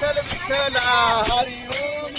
विठ्ठल विठ्ठला हरी ओम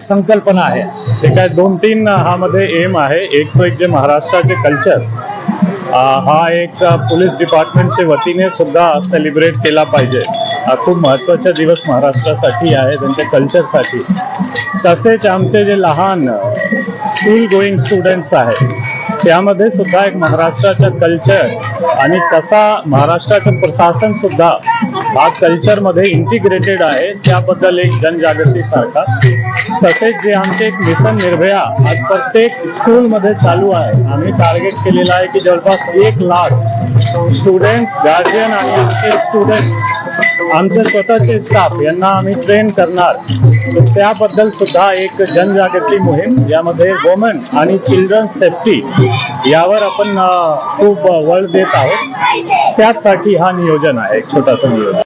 संकल्पना आहे ते काय 2-3 हा मध्ये एम आहे। एक तो एक जे महाराष्ट्राचे कल्चर हा एक पोलीस डिपार्टमेंटच्या वतीने सुद्धा सेलिब्रेट केला पाहिजे। हा खूप महत्त्वाचा दिवस महाराष्ट्रासाठी आहे, त्यांच्या कल्चरसाठी। तसेच आमचे जे लहान स्कूल गोईंग स्टुडंट्स आहेत त्यामध्ये सुद्धा एक महाराष्ट्राचा कल्चर आणि कसा महाराष्ट्राचं प्रशासन सुद्धा हा कल्चरमध्ये इंटिग्रेटेड आहे त्याबद्दल एक जनजागृती सारखा। तसेच जे आमचे एक मिशन निर्भया आज प्रत्येक स्कूलमध्ये चालू आहे। आम्ही टार्गेट केलेला आहे की जवळपास 1 लाख स्टुडंट्स, गार्जियन आणि आमचे स्टुडंट्स, आमचे स्वतःचे स्टाफ यांना आम्ही ट्रेन करणार। तर त्याबद्दल सुद्धा एक जनजागृती मोहीम यामध्ये वुमन आणि चिल्ड्रन सेफ्टी यावर आपण खूप वळ देत आहोत। त्यासाठी हा नियोजन आहे, एक छोटासा नियोजन।